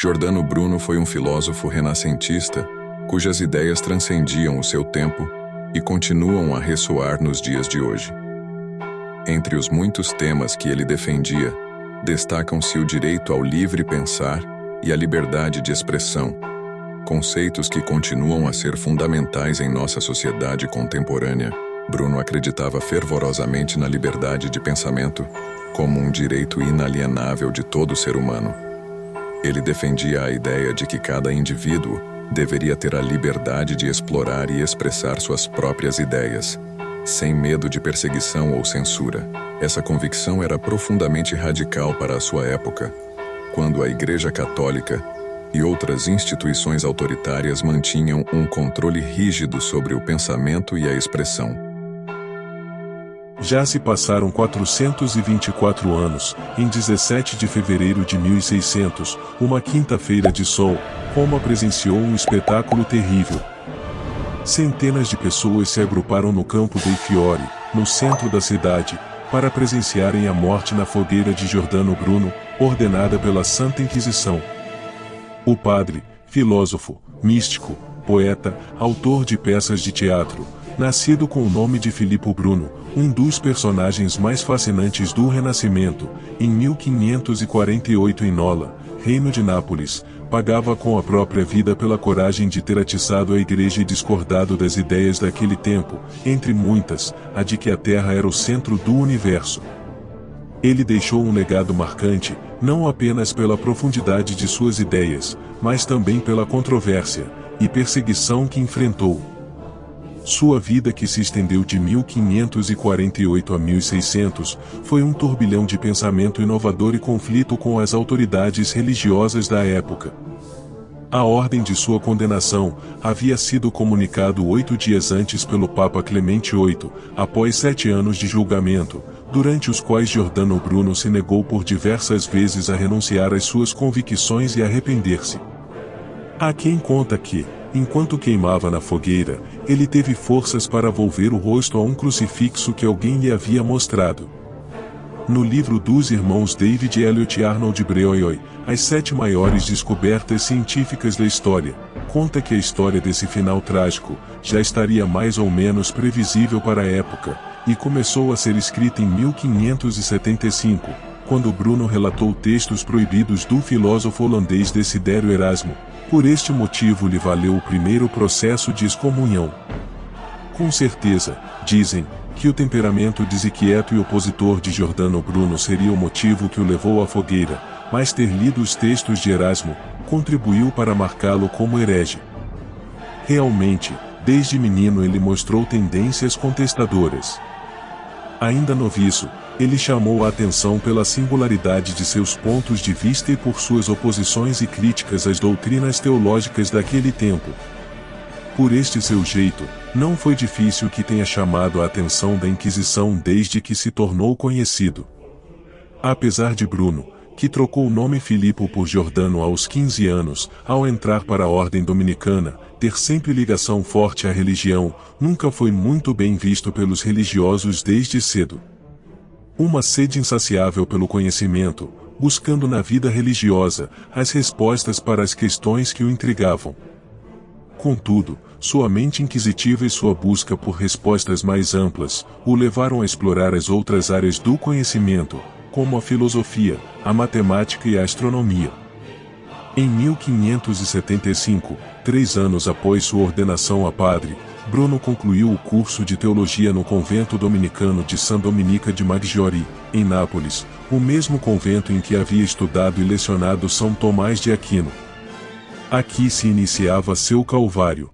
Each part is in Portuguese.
Giordano Bruno foi um filósofo renascentista cujas ideias transcendiam o seu tempo e continuam a ressoar nos dias de hoje. Entre os muitos temas que ele defendia, destacam-se o direito ao livre pensar e a liberdade de expressão, conceitos que continuam a ser fundamentais em nossa sociedade contemporânea. Bruno acreditava fervorosamente na liberdade de pensamento como um direito inalienável de todo ser humano. Ele defendia a ideia de que cada indivíduo deveria ter a liberdade de explorar e expressar suas próprias ideias, sem medo de perseguição ou censura. Essa convicção era profundamente radical para a sua época, quando a Igreja Católica e outras instituições autoritárias mantinham um controle rígido sobre o pensamento e a expressão. Já se passaram 424 anos, em 17 de fevereiro de 1600, uma quinta-feira de sol, Roma presenciou um espetáculo terrível. Centenas de pessoas se agruparam no Campo dei Fiori, no centro da cidade, para presenciarem a morte na fogueira de Giordano Bruno, ordenada pela Santa Inquisição. O padre, filósofo, místico, poeta, autor de peças de teatro, nascido com o nome de Filippo Bruno, um dos personagens mais fascinantes do Renascimento, em 1548 em Nola, Reino de Nápoles, pagava com a própria vida pela coragem de ter atiçado a Igreja e discordado das ideias daquele tempo, entre muitas, a de que a Terra era o centro do universo. Ele deixou um legado marcante, não apenas pela profundidade de suas ideias, mas também pela controvérsia e perseguição que enfrentou. Sua vida, que se estendeu de 1548 a 1600, foi um turbilhão de pensamento inovador e conflito com as autoridades religiosas da época. A ordem de sua condenação havia sido comunicado 8 dias antes pelo Papa Clemente VIII, após 7 anos de julgamento, durante os quais Giordano Bruno se negou por diversas vezes a renunciar às suas convicções e arrepender-se. Há quem conta que, enquanto queimava na fogueira, ele teve forças para volver o rosto a um crucifixo que alguém lhe havia mostrado. No livro dos irmãos David Elliott e Arnold Breuil, As 7 Maiores Descobertas Científicas da História, conta que a história desse final trágico já estaria mais ou menos previsível para a época, e começou a ser escrita em 1575, quando Bruno relatou textos proibidos do filósofo holandês Desidério Erasmo. Por este motivo lhe valeu o primeiro processo de excomunhão. Com certeza, dizem, que o temperamento desinquieto e opositor de Giordano Bruno seria o motivo que o levou à fogueira, mas ter lido os textos de Erasmo contribuiu para marcá-lo como herege. Realmente, desde menino ele mostrou tendências contestadoras. Ainda noviço, ele chamou a atenção pela singularidade de seus pontos de vista e por suas oposições e críticas às doutrinas teológicas daquele tempo. Por este seu jeito, não foi difícil que tenha chamado a atenção da Inquisição desde que se tornou conhecido. Apesar de Bruno, que trocou o nome Filippo por Giordano aos 15 anos, ao entrar para a ordem dominicana, ter sempre ligação forte à religião, nunca foi muito bem visto pelos religiosos desde cedo. Uma sede insaciável pelo conhecimento, buscando na vida religiosa as respostas para as questões que o intrigavam. Contudo, sua mente inquisitiva e sua busca por respostas mais amplas o levaram a explorar as outras áreas do conhecimento, como a filosofia, a matemática e a astronomia. Em 1575, 3 anos após sua ordenação a padre, Bruno concluiu o curso de teologia no convento dominicano de San Domenica de Maggiore, em Nápoles, o mesmo convento em que havia estudado e lecionado São Tomás de Aquino. Aqui se iniciava seu calvário.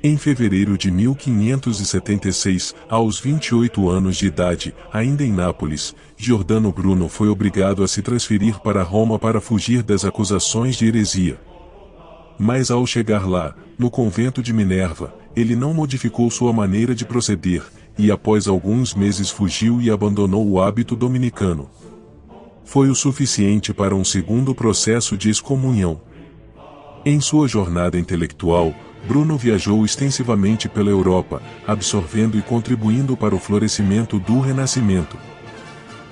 Em fevereiro de 1576, aos 28 anos de idade, ainda em Nápoles, Giordano Bruno foi obrigado a se transferir para Roma para fugir das acusações de heresia. Mas ao chegar lá, no convento de Minerva, ele não modificou sua maneira de proceder, e após alguns meses fugiu e abandonou o hábito dominicano. Foi o suficiente para um segundo processo de excomunhão. Em sua jornada intelectual, Bruno viajou extensivamente pela Europa, absorvendo e contribuindo para o florescimento do Renascimento.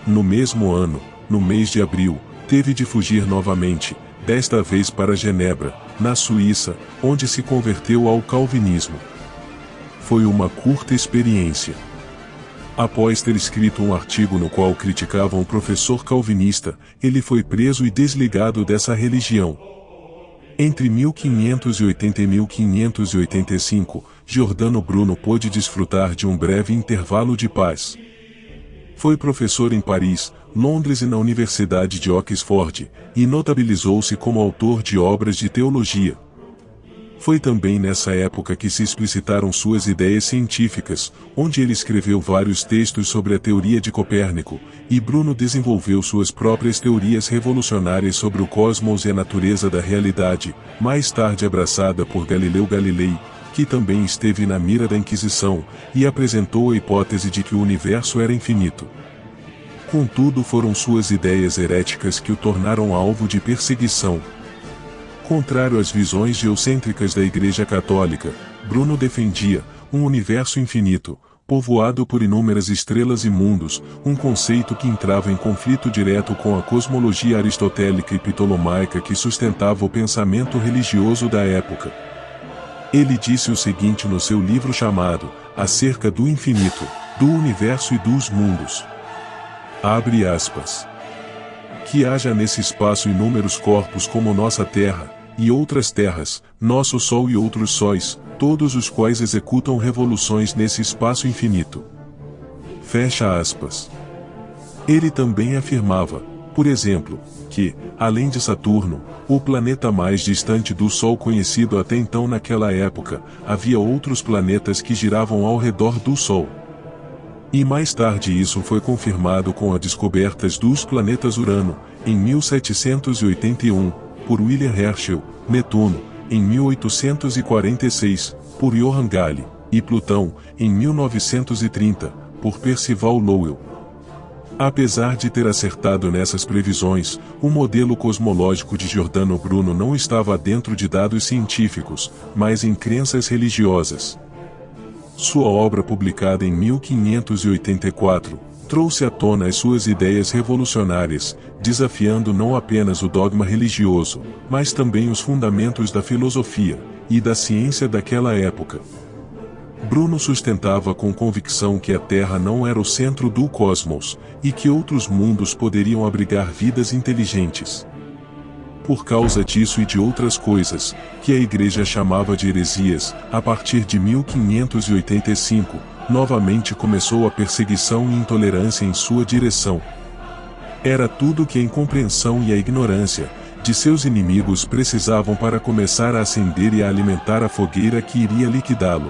No mesmo ano, no mês de abril, teve de fugir novamente, desta vez para Genebra, na Suíça, onde se converteu ao calvinismo. Foi uma curta experiência. Após ter escrito um artigo no qual criticava um professor calvinista, ele foi preso e desligado dessa religião. Entre 1580 e 1585, Giordano Bruno pôde desfrutar de um breve intervalo de paz. Foi professor em Paris, Londres e na Universidade de Oxford, e notabilizou-se como autor de obras de teologia. Foi também nessa época que se explicitaram suas ideias científicas, onde ele escreveu vários textos sobre a teoria de Copérnico, e Bruno desenvolveu suas próprias teorias revolucionárias sobre o cosmos e a natureza da realidade, mais tarde abraçada por Galileu Galilei, que também esteve na mira da Inquisição, e apresentou a hipótese de que o universo era infinito. Contudo, foram suas ideias heréticas que o tornaram alvo de perseguição. Contrário às visões geocêntricas da Igreja Católica, Bruno defendia um universo infinito, povoado por inúmeras estrelas e mundos, um conceito que entrava em conflito direto com a cosmologia aristotélica e ptolomaica que sustentava o pensamento religioso da época. Ele disse o seguinte no seu livro chamado Acerca do Infinito, do Universo e dos Mundos. Abre aspas. Que haja nesse espaço inúmeros corpos como nossa Terra, e outras terras, nosso Sol e outros sóis, todos os quais executam revoluções nesse espaço infinito. Fecha aspas. Ele também afirmava, por exemplo, que, além de Saturno, o planeta mais distante do Sol conhecido até então naquela época, havia outros planetas que giravam ao redor do Sol. E mais tarde isso foi confirmado com as descobertas dos planetas Urano, em 1781, por William Herschel, Netuno, em 1846, por Johann Galle, e Plutão, em 1930, por Percival Lowell. Apesar de ter acertado nessas previsões, o modelo cosmológico de Giordano Bruno não estava dentro de dados científicos, mas em crenças religiosas. Sua obra publicada em 1584, trouxe à tona as suas ideias revolucionárias, desafiando não apenas o dogma religioso, mas também os fundamentos da filosofia e da ciência daquela época. Bruno sustentava com convicção que a Terra não era o centro do cosmos, e que outros mundos poderiam abrigar vidas inteligentes. Por causa disso e de outras coisas, que a Igreja chamava de heresias, a partir de 1585, novamente começou a perseguição e intolerância em sua direção. Era tudo que a incompreensão e a ignorância de seus inimigos precisavam para começar a acender e a alimentar a fogueira que iria liquidá-lo.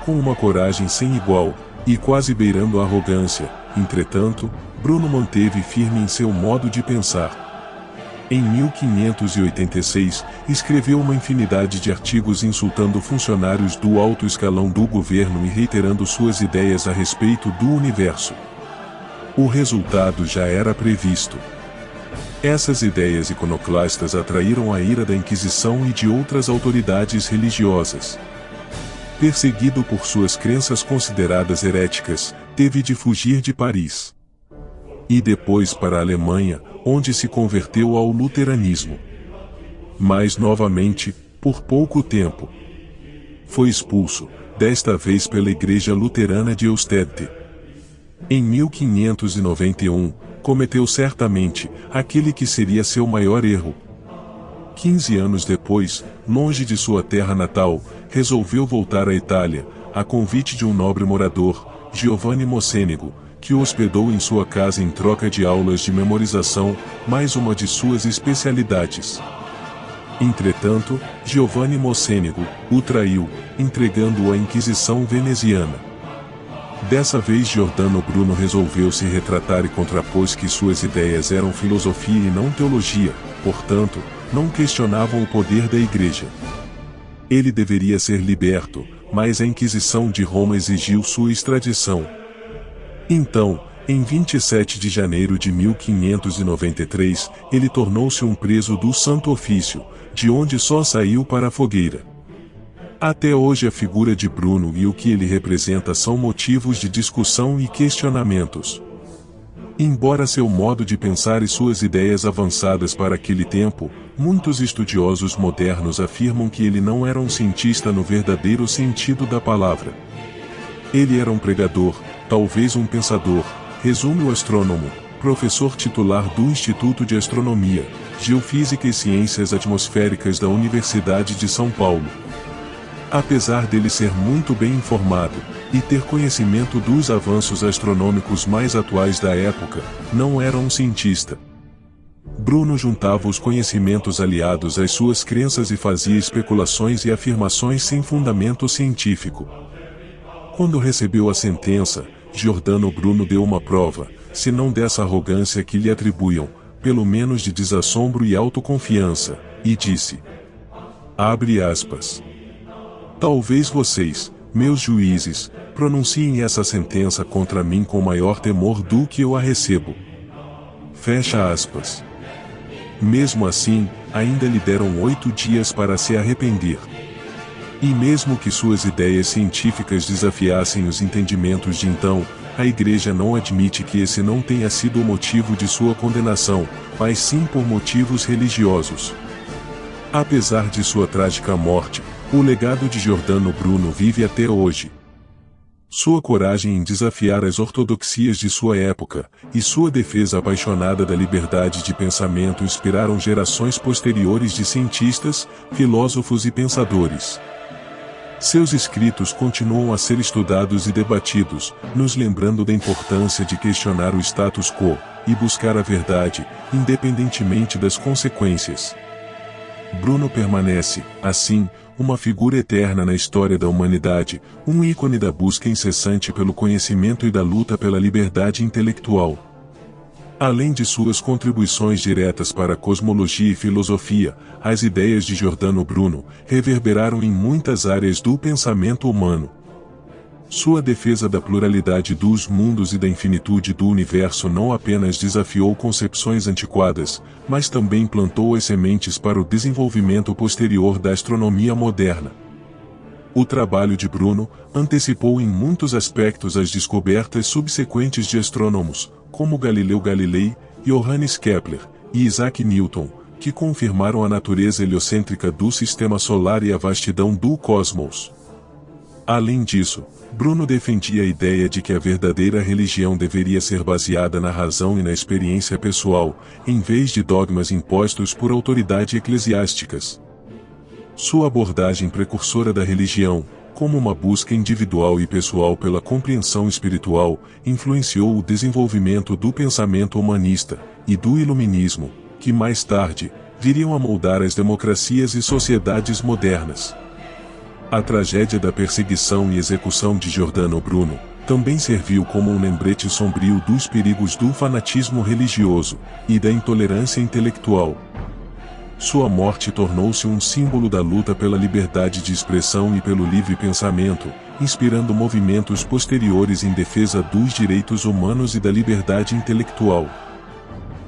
Com uma coragem sem igual, e quase beirando a arrogância, entretanto, Bruno manteve firme em seu modo de pensar. Em 1586, escreveu uma infinidade de artigos insultando funcionários do alto escalão do governo e reiterando suas ideias a respeito do universo. O resultado já era previsto. Essas ideias iconoclastas atraíram a ira da Inquisição e de outras autoridades religiosas. Perseguido por suas crenças consideradas heréticas, teve de fugir de Paris. E depois para a Alemanha, onde se converteu ao luteranismo. Mas novamente, por pouco tempo. Foi expulso, desta vez pela Igreja Luterana de Ostende. Em 1591, cometeu certamente aquele que seria seu maior erro. 15 anos depois, longe de sua terra natal, resolveu voltar à Itália, a convite de um nobre morador, Giovanni Mocenigo, que o hospedou em sua casa em troca de aulas de memorização, mais uma de suas especialidades. Entretanto, Giovanni Mocenigo o traiu, entregando-o à Inquisição veneziana. Dessa vez Giordano Bruno resolveu se retratar e contrapôs que suas ideias eram filosofia e não teologia, portanto, não questionavam o poder da Igreja. Ele deveria ser liberto, mas a Inquisição de Roma exigiu sua extradição. Então, em 27 de janeiro de 1593, ele tornou-se um preso do Santo Ofício, de onde só saiu para a fogueira. Até hoje a figura de Bruno e o que ele representa são motivos de discussão e questionamentos. Embora seu modo de pensar e suas ideias avançadas para aquele tempo, muitos estudiosos modernos afirmam que ele não era um cientista no verdadeiro sentido da palavra. Ele era um pregador, talvez um pensador, resume o astrônomo, professor titular do Instituto de Astronomia, Geofísica e Ciências Atmosféricas da Universidade de São Paulo. Apesar dele ser muito bem informado e ter conhecimento dos avanços astronômicos mais atuais da época, não era um cientista. Bruno juntava os conhecimentos aliados às suas crenças e fazia especulações e afirmações sem fundamento científico. Quando recebeu a sentença, Giordano Bruno deu uma prova, se não dessa arrogância que lhe atribuíam, pelo menos de desassombro e autoconfiança, e disse: abre aspas. Talvez vocês, meus juízes, pronunciem essa sentença contra mim com maior temor do que eu a recebo. Fecha aspas. Mesmo assim, ainda lhe deram 8 dias para se arrepender. E mesmo que suas ideias científicas desafiassem os entendimentos de então, a Igreja não admite que esse não tenha sido o motivo de sua condenação, mas sim por motivos religiosos. Apesar de sua trágica morte, o legado de Giordano Bruno vive até hoje. Sua coragem em desafiar as ortodoxias de sua época, e sua defesa apaixonada da liberdade de pensamento inspiraram gerações posteriores de cientistas, filósofos e pensadores. Seus escritos continuam a ser estudados e debatidos, nos lembrando da importância de questionar o status quo, e buscar a verdade, independentemente das consequências. Bruno permanece, assim, uma figura eterna na história da humanidade, um ícone da busca incessante pelo conhecimento e da luta pela liberdade intelectual. Além de suas contribuições diretas para a cosmologia e filosofia, as ideias de Giordano Bruno reverberaram em muitas áreas do pensamento humano. Sua defesa da pluralidade dos mundos e da infinitude do universo não apenas desafiou concepções antiquadas, mas também plantou as sementes para o desenvolvimento posterior da astronomia moderna. O trabalho de Bruno antecipou em muitos aspectos as descobertas subsequentes de astrônomos, como Galileu Galilei, Johannes Kepler e Isaac Newton, que confirmaram a natureza heliocêntrica do sistema solar e a vastidão do cosmos. Além disso, Bruno defendia a ideia de que a verdadeira religião deveria ser baseada na razão e na experiência pessoal, em vez de dogmas impostos por autoridades eclesiásticas. Sua abordagem precursora da religião, como uma busca individual e pessoal pela compreensão espiritual, influenciou o desenvolvimento do pensamento humanista e do iluminismo, que mais tarde viriam a moldar as democracias e sociedades modernas. A tragédia da perseguição e execução de Giordano Bruno também serviu como um lembrete sombrio dos perigos do fanatismo religioso e da intolerância intelectual. Sua morte tornou-se um símbolo da luta pela liberdade de expressão e pelo livre pensamento, inspirando movimentos posteriores em defesa dos direitos humanos e da liberdade intelectual.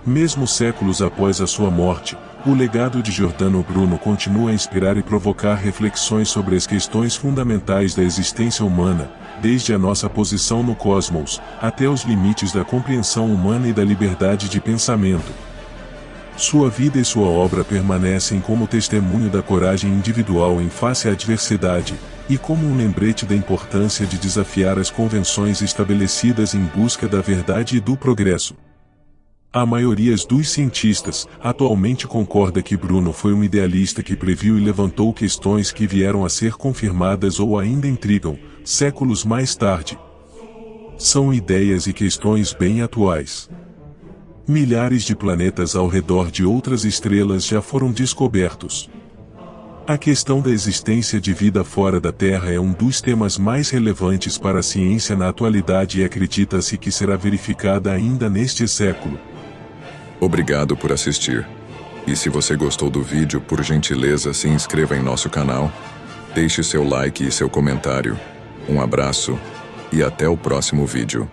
Mesmo séculos após a sua morte, o legado de Giordano Bruno continua a inspirar e provocar reflexões sobre as questões fundamentais da existência humana, desde a nossa posição no cosmos, até os limites da compreensão humana e da liberdade de pensamento. Sua vida e sua obra permanecem como testemunho da coragem individual em face à adversidade, e como um lembrete da importância de desafiar as convenções estabelecidas em busca da verdade e do progresso. A maioria dos cientistas atualmente concorda que Bruno foi um idealista que previu e levantou questões que vieram a ser confirmadas ou ainda intrigam, séculos mais tarde. São ideias e questões bem atuais. Milhares de planetas ao redor de outras estrelas já foram descobertos. A questão da existência de vida fora da Terra é um dos temas mais relevantes para a ciência na atualidade e acredita-se que será verificada ainda neste século. Obrigado por assistir. E se você gostou do vídeo, por gentileza, se inscreva em nosso canal, deixe seu like e seu comentário. Um abraço e até o próximo vídeo.